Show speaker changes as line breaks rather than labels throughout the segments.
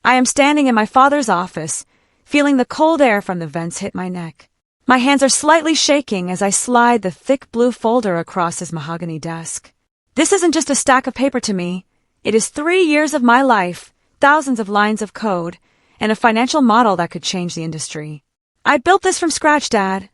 I am standing in my father's office, feeling the cold air from the vents hit my neck. My hands are slightly shaking as I slide the thick blue folder across his mahogany desk. This isn't just a stack of paper to me. It is 3 years of my life, thousands of lines of code, and a financial model that could change the industry. I built this from scratch, Dad.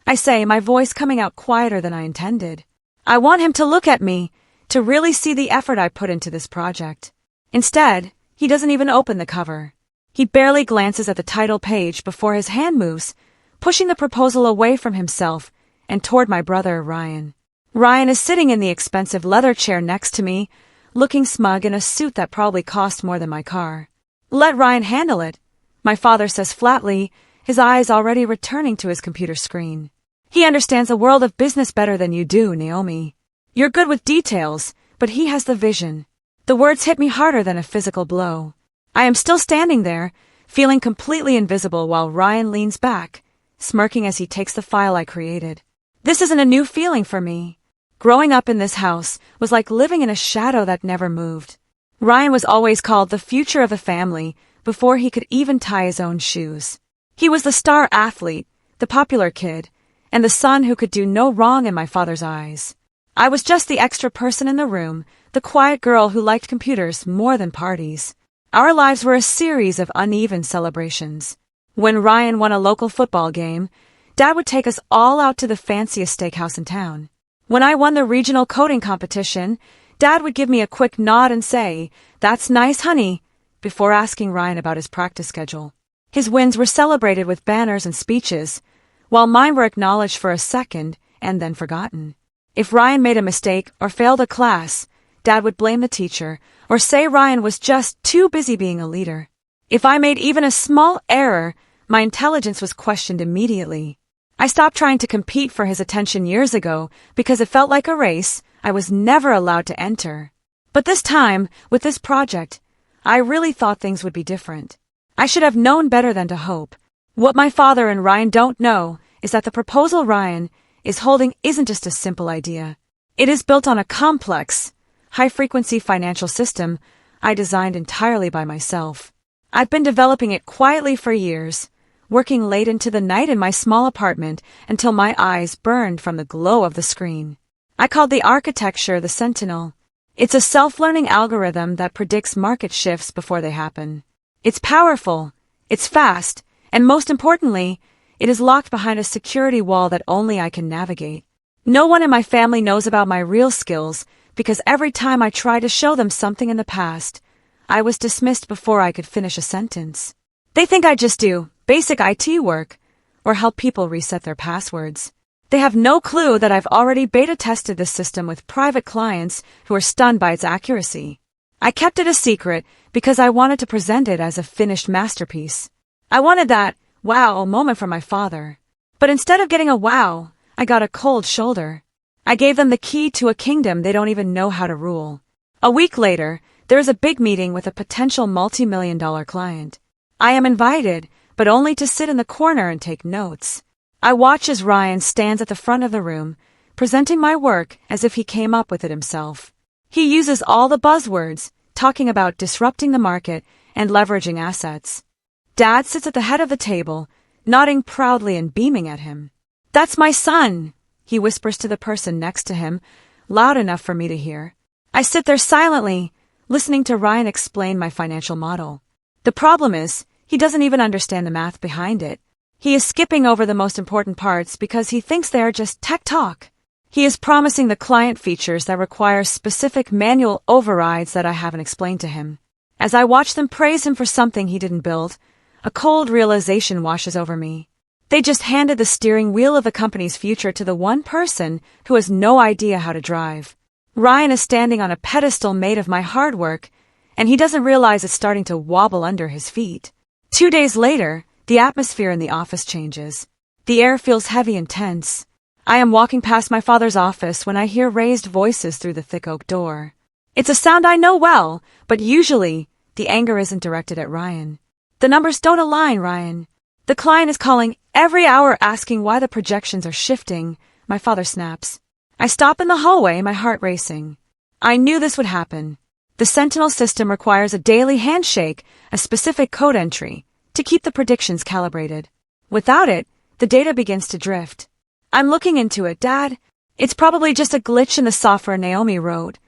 I say, my voice coming out quieter than I intended. I want him to look at me, to really see the effort I put into this project. Instead, he doesn't even open the cover. He barely glances at the title page before his hand moves, pushing the proposal away from himself and toward my brother, Ryan. Ryan is sitting in the expensive leather chair next to me, looking smug in a suit that probably cost more than my car. Let Ryan handle it, my father says flatly, his eyes already returning to his computer screen. He understands the world of business better than you do, Naomi. You're good with details, but he has the vision. The words hit me harder than a physical blow. I am still standing there, feeling completely invisible while Ryan leans back, smirking as he takes the file I created. This isn't a new feeling for me. Growing up in this house was like living in a shadow that never moved. Ryan was always called the future of the family before he could even tie his own shoes. He was the star athlete, the popular kid, and the son who could do no wrong in my father's eyes. I was just the extra person in the room, the quiet girl who liked computers more than parties. Our lives were a series of uneven celebrations. When Ryan won a local football game, Dad would take us all out to the fanciest steakhouse in town. When I won the regional coding competition, Dad would give me a quick nod and say, "That's nice, honey," before asking Ryan about his practice schedule. His wins were celebrated with banners and speeches, while mine were acknowledged for a second and then forgotten. If Ryan made a mistake or failed a class, Dad would blame the teacher or say Ryan was just too busy being a leader. If I made even a small error, my intelligence was questioned immediately. I stopped trying to compete for his attention years ago because it felt like a race I was never allowed to enter. But this time, with this project, I really thought things would be different. I should have known better than to hope. What my father and Ryan don't know is that the proposal Ryan is holding isn't just a simple idea. It is built on a complex, high-frequency financial system I designed entirely by myself. I've been developing it quietly for years, working late into the night in my small apartment until my eyes burned from the glow of the screen. I called the architecture the Sentinel. It's a self-learning algorithm that predicts market shifts before they happen. It's powerful, it's fast, and most importantly, it is locked behind a security wall that only I can navigate. No one in my family knows about my real skills because every time I tried to show them something in the past, I was dismissed before I could finish a sentence. They think I just do basic IT work or help people reset their passwords. They have no clue that I've already beta tested this system with private clients who are stunned by its accuracy. I kept it a secret because I wanted to present it as a finished masterpiece. I wanted that wow moment from my father. But instead of getting a wow, I got a cold shoulder. I gave them the key to a kingdom they don't even know how to rule. A week later, there is a big meeting with a potential multi-million-dollar client. I am invited, but only to sit in the corner and take notes. I watch as Ryan stands at the front of the room, presenting my work as if he came up with it himself. He uses all the buzzwords, talking about disrupting the market and leveraging assets. Dad sits at the head of the table, nodding proudly and beaming at him. "That's my son," he whispers to the person next to him, loud enough for me to hear. I sit there silently, listening to Ryan explain my financial model. The problem is, he doesn't even understand the math behind it. He is skipping over the most important parts because he thinks they are just tech talk. He is promising the client features that require specific manual overrides that I haven't explained to him. As I watch them praise him for something he didn't build, a cold realization washes over me. They just handed the steering wheel of the company's future to the one person who has no idea how to drive. Ryan is standing on a pedestal made of my hard work, and he doesn't realize it's starting to wobble under his feet. 2 days later, the atmosphere in the office changes. The air feels heavy and tense. I am walking past my father's office when I hear raised voices through the thick oak door. It's a sound I know well, but usually, the anger isn't directed at Ryan. The numbers don't align, Ryan. The client is calling every hour asking why the projections are shifting, my father snaps. I stop in the hallway, my heart racing. I knew this would happen. The Sentinel system requires a daily handshake, a specific code entry, to keep the predictions calibrated. Without it, the data begins to drift. I'm looking into it, Dad. It's probably just a glitch in the software Naomi wrote,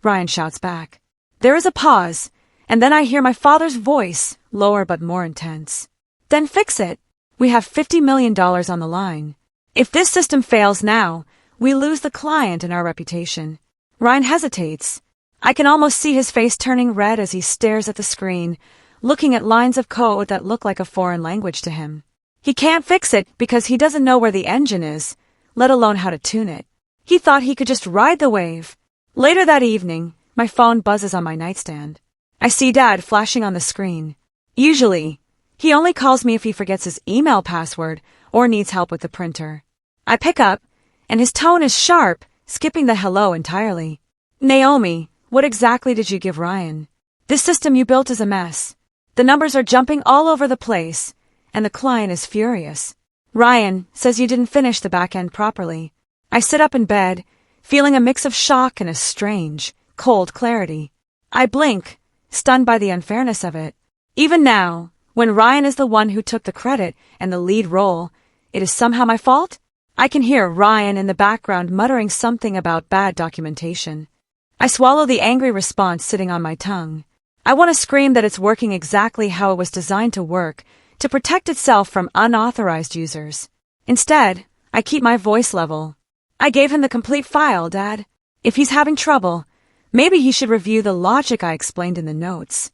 Ryan shouts back. There is a pause, and then I hear my father's voice, lower but more intense. Then fix it. We have $50 million on the line. If this system fails now, we lose the client and our reputation. Ryan hesitates. I can almost see his face turning red as he stares at the screen, looking at lines of code that look like a foreign language to him. He can't fix it because he doesn't know where the engine is, let alone how to tune it. He thought he could just ride the wave. Later that evening, my phone buzzes on my nightstand. I see Dad flashing on the screen. Usually, he only calls me if he forgets his email password or needs help with the printer. I pick up, and his tone is sharp, skipping the hello entirely. Naomi, what exactly did you give Ryan? This system you built is a mess. The numbers are jumping all over the place, and the client is furious. Ryan says you didn't finish the back end properly. I sit up in bed, feeling a mix of shock and a strange, cold clarity. I blink, stunned by the unfairness of it. Even now, when Ryan is the one who took the credit and the lead role, it is somehow my fault? I can hear Ryan in the background muttering something about bad documentation. I swallow the angry response sitting on my tongue. I want to scream that it's working exactly how it was designed to work, to protect itself from unauthorized users. Instead, I keep my voice level. I gave him the complete file, Dad. If he's having trouble, maybe he should review the logic I explained in the notes.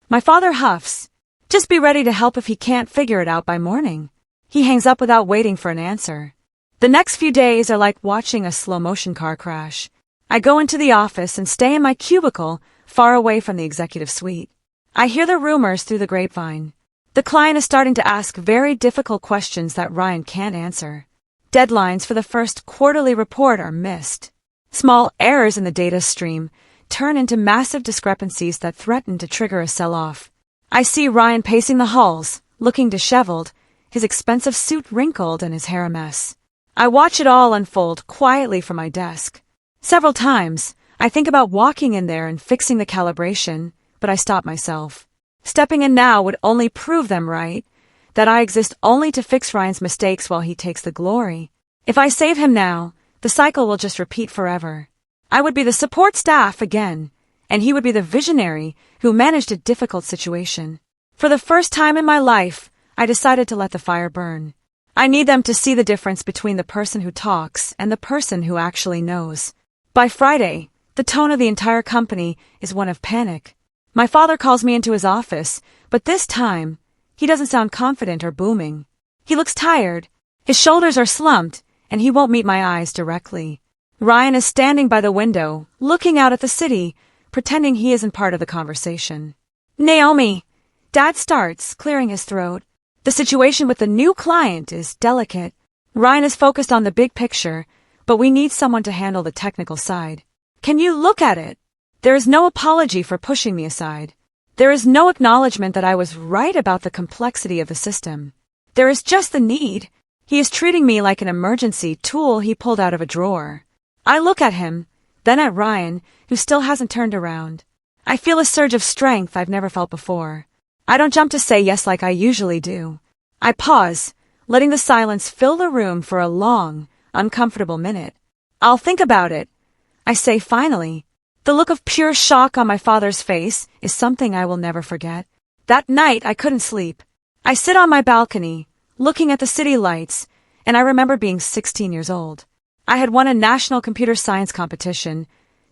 My father huffs. Just be ready to help if he can't figure it out by morning. He hangs up without waiting for an answer. The next few days are like watching a slow-motion car crash. I go into the office and stay in my cubicle, far away from the executive suite. I hear the rumors through the grapevine. The client is starting to ask very difficult questions that Ryan can't answer. Deadlines for the first quarterly report are missed. Small errors in the data stream turn into massive discrepancies that threaten to trigger a sell-off. I see Ryan pacing the halls, looking disheveled, his expensive suit wrinkled and his hair a mess. I watch it all unfold quietly from my desk. Several times, I think about walking in there and fixing the calibration, but I stop myself. Stepping in now would only prove them right, that I exist only to fix Ryan's mistakes while he takes the glory. If I save him now, the cycle will just repeat forever. I would be the support staff again, and he would be the visionary who managed a difficult situation. For the first time in my life, I decided to let the fire burn. I need them to see the difference between the person who talks and the person who actually knows. By Friday, the tone of the entire company is one of panic. My father calls me into his office, but this time, he doesn't sound confident or booming. He looks tired, his shoulders are slumped, and he won't meet my eyes directly. Ryan is standing by the window, looking out at the city, pretending he isn't part of the conversation. Naomi, Dad starts, clearing his throat. The situation with the new client is delicate. Ryan is focused on the big picture, but we need someone to handle the technical side. Can you look at it? There is no apology for pushing me aside. There is no acknowledgement that I was right about the complexity of the system. There is just the need. He is treating me like an emergency tool he pulled out of a drawer. I look at him, then at Ryan, who still hasn't turned around. I feel a surge of strength I've never felt before. I don't jump to say yes like I usually do. I pause, letting the silence fill the room for a long, uncomfortable minute. I'll think about it, I say finally. The look of pure shock on my father's face is something I will never forget. That night I couldn't sleep. I sit on my balcony, looking at the city lights, and I remember being 16 years old. I had won a national computer science competition,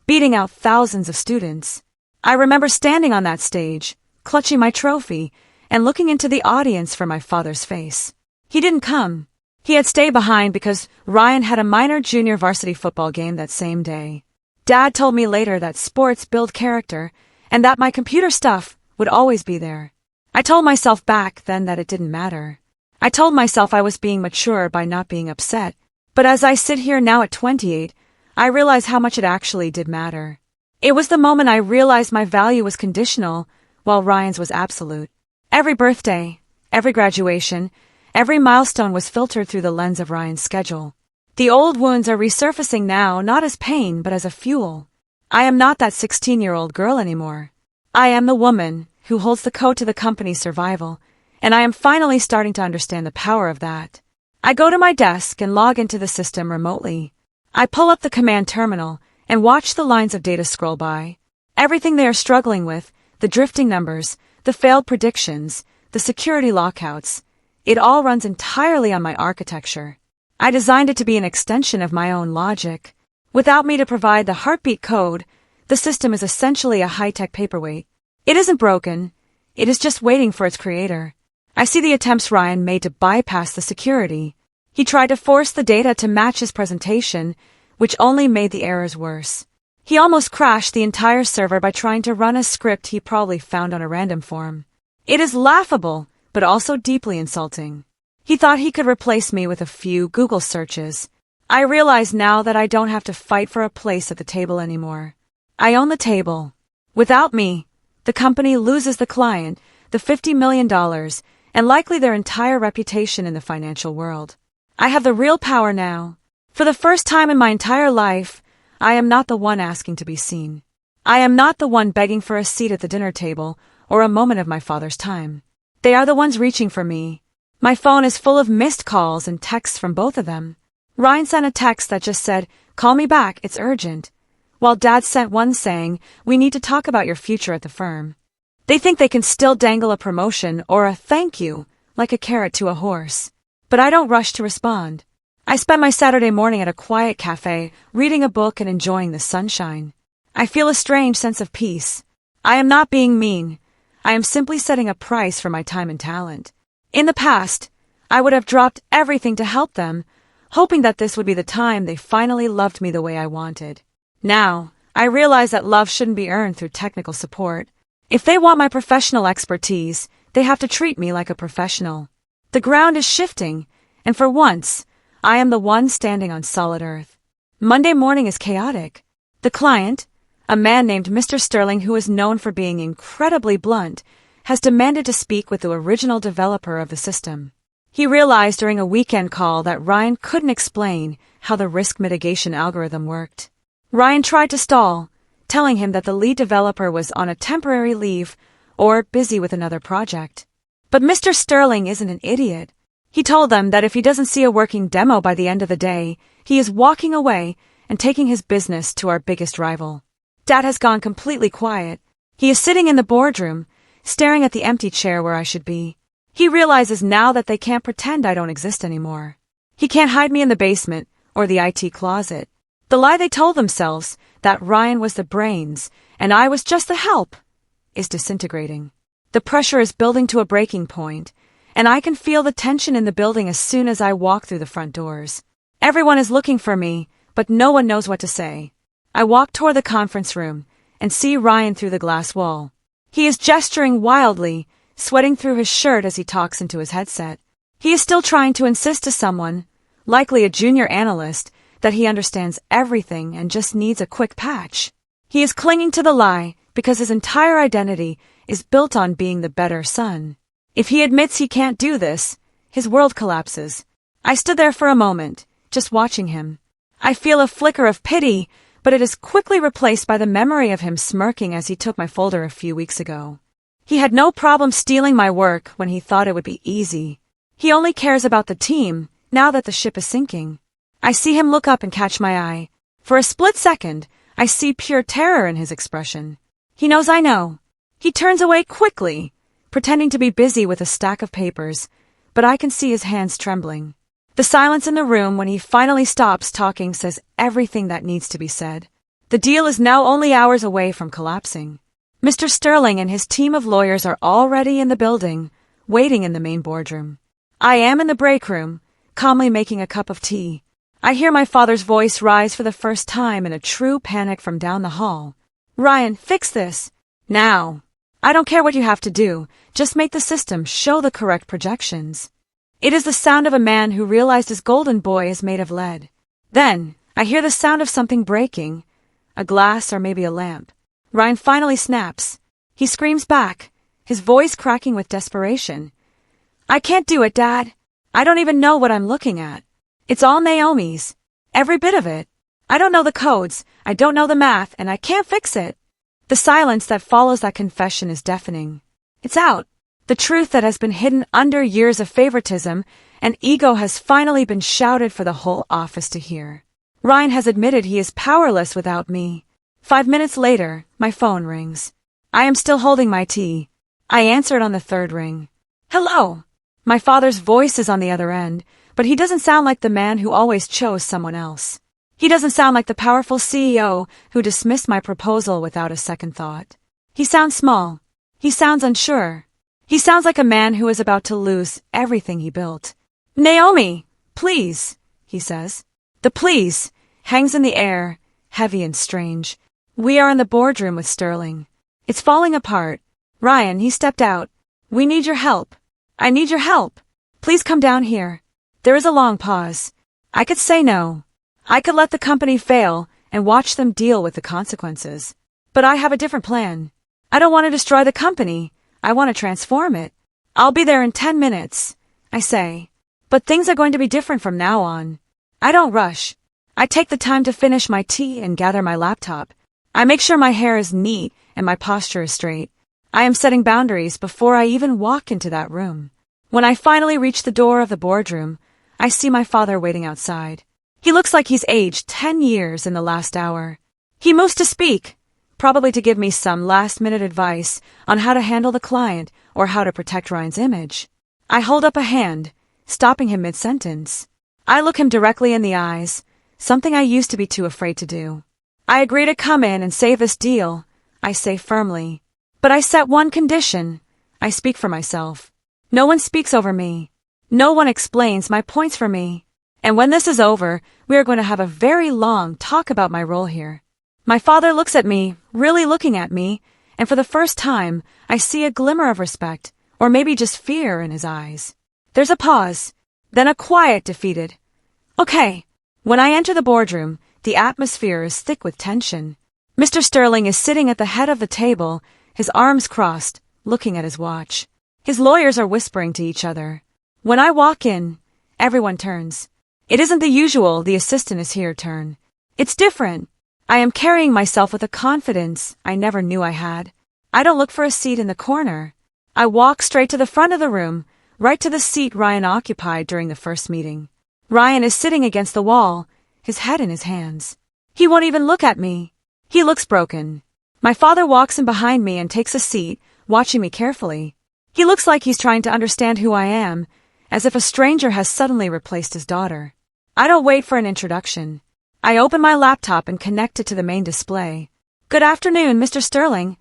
beating out thousands of students. I remember standing on that stage, clutching my trophy, and looking into the audience for my father's face. He didn't come. He had stayed behind because Ryan had a minor junior varsity football game that same day. Dad told me later that sports build character and that my computer stuff would always be there. I told myself back then that it didn't matter. I told myself I was being mature by not being upset. But as I sit here now at 28, I realize how much it actually did matter. It was the moment I realized my value was conditional, while Ryan's was absolute. Every birthday, every graduation, every milestone was filtered through the lens of Ryan's schedule. The old wounds are resurfacing now, not as pain, but as a fuel. I am not that 16-year-old girl anymore. I am the woman who holds the code to the company's survival, and I am finally starting to understand the power of that. I go to my desk and log into the system remotely. I pull up the command terminal and watch the lines of data scroll by. Everything they are struggling with, the drifting numbers, the failed predictions, the security lockouts, it all runs entirely on my architecture. I designed it to be an extension of my own logic. Without me to provide the heartbeat code, the system is essentially a high-tech paperweight. It isn't broken. It is just waiting for its creator. I see the attempts Ryan made to bypass the security. He tried to force the data to match his presentation, which only made the errors worse. He almost crashed the entire server by trying to run a script he probably found on a random forum. It is laughable, but also deeply insulting. He thought he could replace me with a few Google searches. I realize now that I don't have to fight for a place at the table anymore. I own the table. Without me, the company loses the client, the $50 million, and likely their entire reputation in the financial world. I have the real power now. For the first time in my entire life, I am not the one asking to be seen. I am not the one begging for a seat at the dinner table or a moment of my father's time. They are the ones reaching for me. My phone is full of missed calls and texts from both of them. Ryan sent a text that just said, "Call me back, it's urgent," while Dad sent one saying, "We need to talk about your future at the firm." They think they can still dangle a promotion or a thank you like a carrot to a horse. But I don't rush to respond. I spend my Saturday morning at a quiet cafe, reading a book and enjoying the sunshine. I feel a strange sense of peace. I am not being mean. I am simply setting a price for my time and talent. In the past, I would have dropped everything to help them, hoping that this would be the time they finally loved me the way I wanted. Now, I realize that love shouldn't be earned through technical support. If they want my professional expertise, they have to treat me like a professional. The ground is shifting, and for once, I am the one standing on solid earth. Monday morning is chaotic. The client, a man named Mr. Sterling who is known for being incredibly blunt, has demanded to speak with the original developer of the system. He realized during a weekend call that Ryan couldn't explain how the risk mitigation algorithm worked. Ryan tried to stall, telling him that the lead developer was on a temporary leave or busy with another project. But Mr. Sterling isn't an idiot. He told them that if he doesn't see a working demo by the end of the day, he is walking away and taking his business to our biggest rival. Dad has gone completely quiet. He is sitting in the boardroom, staring at the empty chair where I should be. He realizes now that they can't pretend I don't exist anymore. He can't hide me in the basement or the IT closet. The lie they told themselves, that Ryan was the brains and I was just the help, is disintegrating. The pressure is building to a breaking point, and I can feel the tension in the building as soon as I walk through the front doors. Everyone is looking for me, but no one knows what to say. I walk toward the conference room and see Ryan through the glass wall. He is gesturing wildly, sweating through his shirt as he talks into his headset. He is still trying to insist to someone, likely a junior analyst, that he understands everything and just needs a quick patch. He is clinging to the lie because his entire identity is built on being the better son. If he admits he can't do this, his world collapses. I stood there for a moment, just watching him. I feel a flicker of pity, but it is quickly replaced by the memory of him smirking as he took my folder a few weeks ago. He had no problem stealing my work when he thought it would be easy. He only cares about the team, now that the ship is sinking. I see him look up and catch my eye. For a split second, I see pure terror in his expression. He knows I know. He turns away quickly, pretending to be busy with a stack of papers, but I can see his hands trembling. The silence in the room when he finally stops talking says everything that needs to be said. The deal is now only hours away from collapsing. Mr. Sterling and his team of lawyers are already in the building, waiting in the main boardroom. I am in the break room, calmly making a cup of tea. I hear my father's voice rise for the first time in a true panic from down the hall. "Ryan, fix this. Now. I don't care what you have to do, just make the system show the correct projections." It is the sound of a man who realized his golden boy is made of lead. Then, I hear the sound of something breaking, a glass or maybe a lamp. Ryan finally snaps. He screams back, his voice cracking with desperation. "I can't do it, Dad. I don't even know what I'm looking at. It's all Naomi's. Every bit of it. I don't know the codes. I don't know the math and I can't fix it. The silence that follows that confession is deafening. It's out. The truth that has been hidden under years of favoritism and ego has finally been shouted for the whole office to hear. Ryan has admitted he is powerless without me. 5 minutes later, my phone rings. I am still holding my tea. I answer it on the third ring. Hello. My father's voice is on the other end, but he doesn't sound like the man who always chose someone else. He doesn't sound like the powerful CEO who dismissed my proposal without a second thought. He sounds small. He sounds unsure. He sounds like a man who is about to lose everything he built. Naomi, please, he says. The please hangs in the air, heavy and strange. We are in the boardroom with Sterling. It's falling apart. Ryan, he stepped out. We need your help. I need your help. Please come down here. There is a long pause. I could say no. I could let the company fail and watch them deal with the consequences. But I have a different plan. I don't want to destroy the company. I want to transform it. I'll be there in 10 minutes, I say. But things are going to be different from now on. I don't rush. I take the time to finish my tea and gather my laptop. I make sure my hair is neat and my posture is straight. I am setting boundaries before I even walk into that room. When I finally reach the door of the boardroom, I see my father waiting outside. He looks like he's aged 10 years in the last hour. He moves to speak, probably to give me some last-minute advice on how to handle the client or how to protect Ryan's image. I hold up a hand, stopping him mid-sentence. I look him directly in the eyes, something I used to be too afraid to do. I agree to come in and save this deal, I say firmly. But I set one condition. I speak for myself. No one speaks over me. No one explains my points for me. And when this is over, we are going to have a very long talk about my role here. My father looks at me, really looking at me, and for the first time, I see a glimmer of respect, or maybe just fear in his eyes. There's a pause, then a quiet, defeated. Okay. When I enter the boardroom, the atmosphere is thick with tension. Mr. Sterling is sitting at the head of the table, his arms crossed, looking at his watch. His lawyers are whispering to each other. When I walk in, everyone turns. It isn't the usual "the assistant is here" turn. It's different. I am carrying myself with a confidence I never knew I had. I don't look for a seat in the corner. I walk straight to the front of the room, right to the seat Ryan occupied during the first meeting. Ryan is sitting against the wall, his head in his hands. He won't even look at me. He looks broken. My father walks in behind me and takes a seat, watching me carefully. He looks like he's trying to understand who I am, as if a stranger has suddenly replaced his daughter. I don't wait for an introduction. I open my laptop and connect it to the main display. Good afternoon, Mr. Sterling,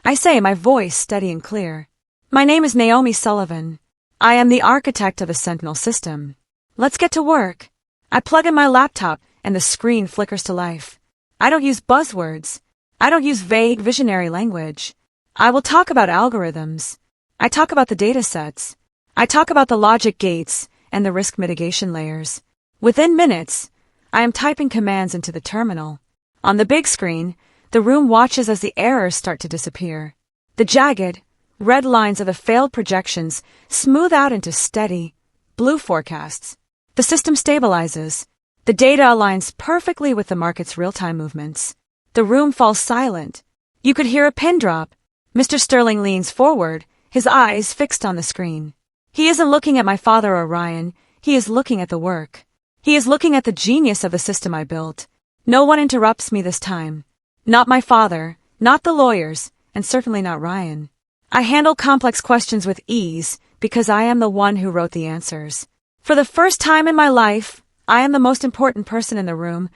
I say, my voice steady and clear. My name is Naomi Sullivan. I am the architect of the Sentinel system. Let's get to work. I plug in my laptop and the screen flickers to life. I don't use buzzwords. I don't use vague visionary language. I will talk about algorithms. I talk about the data sets. I talk about the logic gates and the risk mitigation layers. Within minutes, I am typing commands into the terminal. On the big screen, the room watches as the errors start to disappear. The jagged, red lines of the failed projections smooth out into steady, blue forecasts. The system stabilizes. The data aligns perfectly with the market's real-time movements. The room falls silent. You could hear a pin drop. Mr. Sterling leans forward, his eyes fixed on the screen. He isn't looking at my father or Ryan. He is looking at the work. He is looking at the genius of the system I built. No one interrupts me this time. Not my father, not the lawyers, and certainly not Ryan. I handle complex questions with ease because I am the one who wrote the answers. For the first time in my life, I am the most important person in the room,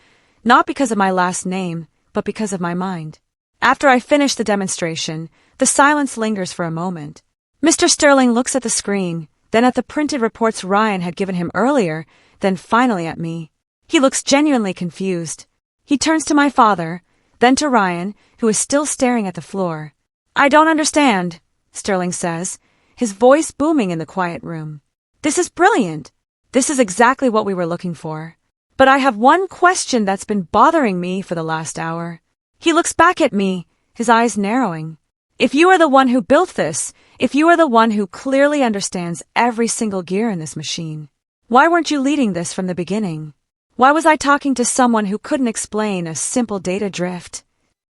not because of my last name, but because of my mind. After I finish the demonstration, the silence lingers for a moment. Mr. Sterling looks at the screen, then at the printed reports Ryan had given him earlier, then finally at me. He looks genuinely confused. He turns to my father, then to Ryan, who is still staring at the floor. I don't understand, Sterling says, his voice booming in the quiet room. This is brilliant. This is exactly what we were looking for. But I have one question that's been bothering me for the last hour. He looks back at me, his eyes narrowing. If you are the one who built this, if you are the one who clearly understands every single gear in this machine, why weren't you leading this from the beginning? Why was I talking to someone who couldn't explain a simple data drift?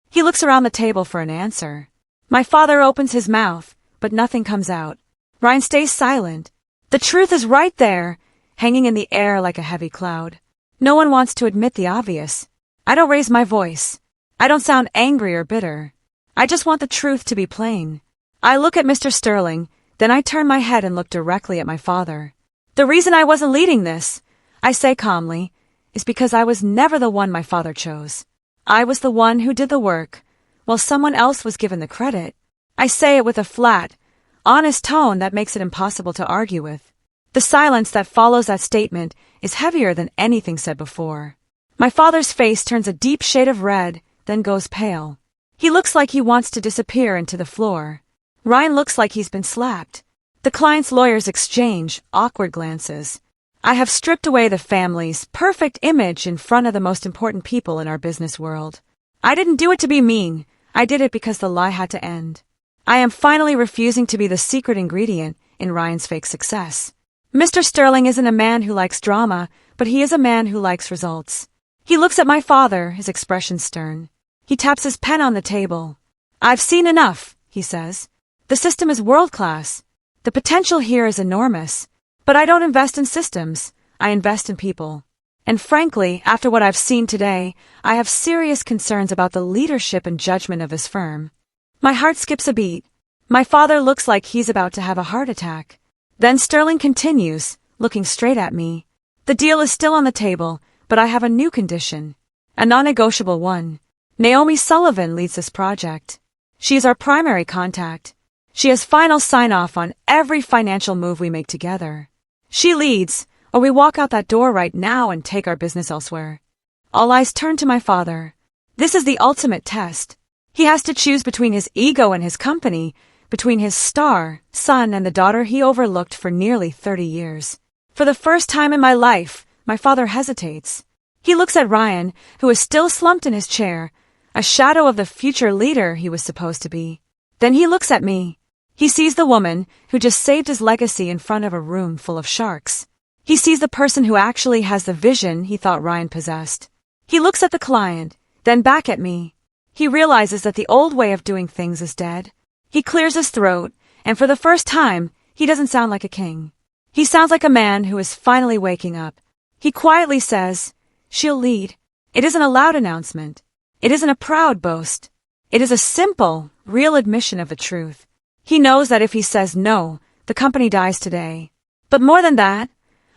He looks around the table for an answer. My father opens his mouth, but nothing comes out. Ryan stays silent. The truth is right there, hanging in the air like a heavy cloud. No one wants to admit the obvious. I don't raise my voice. I don't sound angry or bitter. I just want the truth to be plain. I look at Mr. Sterling, then I turn my head and look directly at my father. The reason I wasn't leading this, I say calmly, is because I was never the one my father chose. I was the one who did the work, while someone else was given the credit. I say it with a flat, honest tone that makes it impossible to argue with. The silence that follows that statement is heavier than anything said before. My father's face turns a deep shade of red, then goes pale. He looks like he wants to disappear into the floor. Ryan looks like he's been slapped. The client's lawyers exchange awkward glances. I have stripped away the family's perfect image in front of the most important people in our business world. I didn't do it to be mean. I did it because the lie had to end. I am finally refusing to be the secret ingredient in Ryan's fake success. Mr. Sterling isn't a man who likes drama, but he is a man who likes results. He looks at my father, his expression stern. He taps his pen on the table. I've seen enough, he says. The system is world-class. The potential here is enormous. But I don't invest in systems. I invest in people. And frankly, after what I've seen today, I have serious concerns about the leadership and judgment of his firm. My heart skips a beat. My father looks like he's about to have a heart attack. Then Sterling continues, looking straight at me. The deal is still on the table, but I have a new condition. A non-negotiable one. Naomi Sullivan leads this project. She is our primary contact. She has final sign-off on every financial move we make together. She leads, or we walk out that door right now and take our business elsewhere. All eyes turn to my father. This is the ultimate test. He has to choose between his ego and his company, between his star, son, and the daughter he overlooked for nearly 30 years. For the first time in my life, my father hesitates. He looks at Ryan, who is still slumped in his chair, a shadow of the future leader he was supposed to be. Then he looks at me. He sees the woman who just saved his legacy in front of a room full of sharks. He sees the person who actually has the vision he thought Ryan possessed. He looks at the client, then back at me. He realizes that the old way of doing things is dead. He clears his throat, and for the first time, he doesn't sound like a king. He sounds like a man who is finally waking up. He quietly says, "She'll lead." It isn't a loud announcement. It isn't a proud boast. It is a simple, real admission of the truth. He knows that if he says no, the company dies today. But more than that,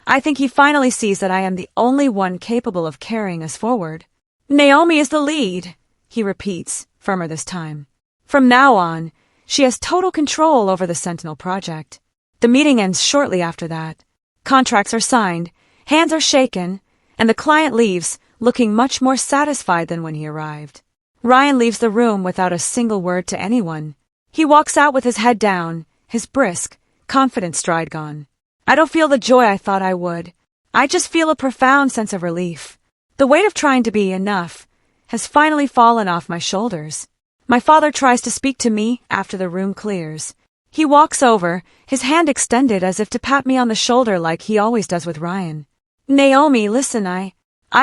I think he finally sees that I am the only one capable of carrying us forward. Naomi is the lead, he repeats, firmer this time. From now on, she has total control over the Sentinel project. The meeting ends shortly after that. Contracts are signed, hands are shaken, and the client leaves, looking much more satisfied than when he arrived. Ryan leaves the room without a single word to anyone. He walks out with his head down, his brisk, confident stride gone. I don't feel the joy I thought I would. I just feel a profound sense of relief. The weight of trying to be enough has finally fallen off my shoulders. My father tries to speak to me after the room clears. He walks over, his hand extended as if to pat me on the shoulder like he always does with Ryan. "Naomi, listen, I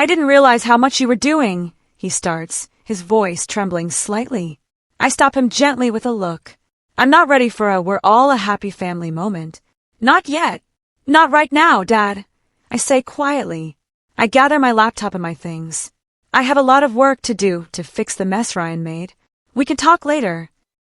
didn't realize how much you were doing," he starts, his voice trembling slightly. I stop him gently with a look. I'm not ready for a "we're all a happy family" moment. Not yet. Not right now, Dad, I say quietly. I gather my laptop and my things. I have a lot of work to do to fix the mess Ryan made. We can talk later.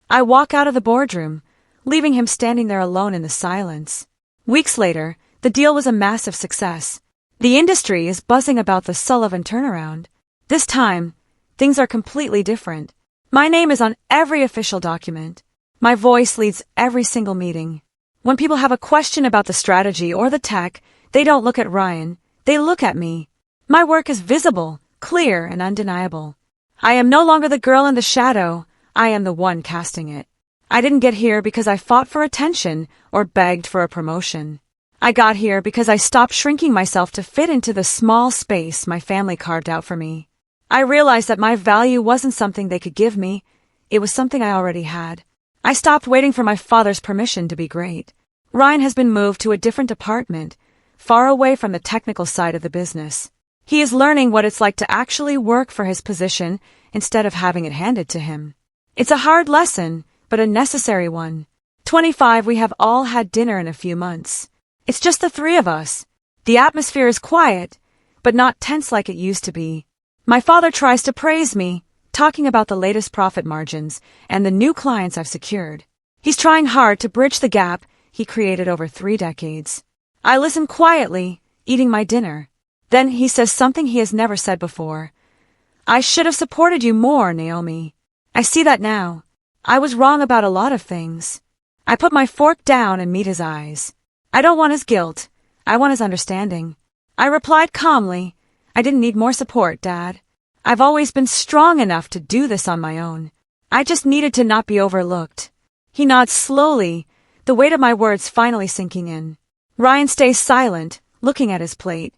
I walk out of the boardroom, leaving him standing there alone in the silence. Weeks later, the deal was a massive success. The industry is buzzing about the Sullivan turnaround. This time, things are completely different. My name is on every official document. My voice leads every single meeting. When people have a question about the strategy or the tech, they don't look at Ryan, they look at me. My work is visible, clear, and undeniable. I am no longer the girl in the shadow, I am the one casting it. I didn't get here because I fought for attention or begged for a promotion. I got here because I stopped shrinking myself to fit into the small space my family carved out for me. I realized that my value wasn't something they could give me, it was something I already had. I stopped waiting for my father's permission to be great. Ryan has been moved to a different department, far away from the technical side of the business. He is learning what it's like to actually work for his position instead of having it handed to him. It's a hard lesson, but a necessary one. 25. We have all had dinner in a few months. It's just the three of us. The atmosphere is quiet, but not tense like it used to be. My father tries to praise me, talking about the latest profit margins and the new clients I've secured. He's trying hard to bridge the gap he created over 3 decades. I listen quietly, eating my dinner. Then he says something he has never said before. I should have supported you more, Naomi. I see that now. I was wrong about a lot of things. I put my fork down and meet his eyes. I don't want his guilt. I want his understanding. I replied calmly, I didn't need more support, Dad. I've always been strong enough to do this on my own. I just needed to not be overlooked. He nods slowly, the weight of my words finally sinking in. Ryan stays silent, looking at his plate,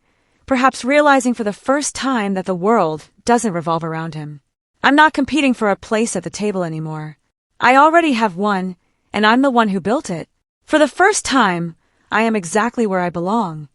perhaps realizing for the first time that the world doesn't revolve around him. I'm not competing for a place at the table anymore. I already have one, and I'm the one who built it. For the first time, I am exactly where I belong.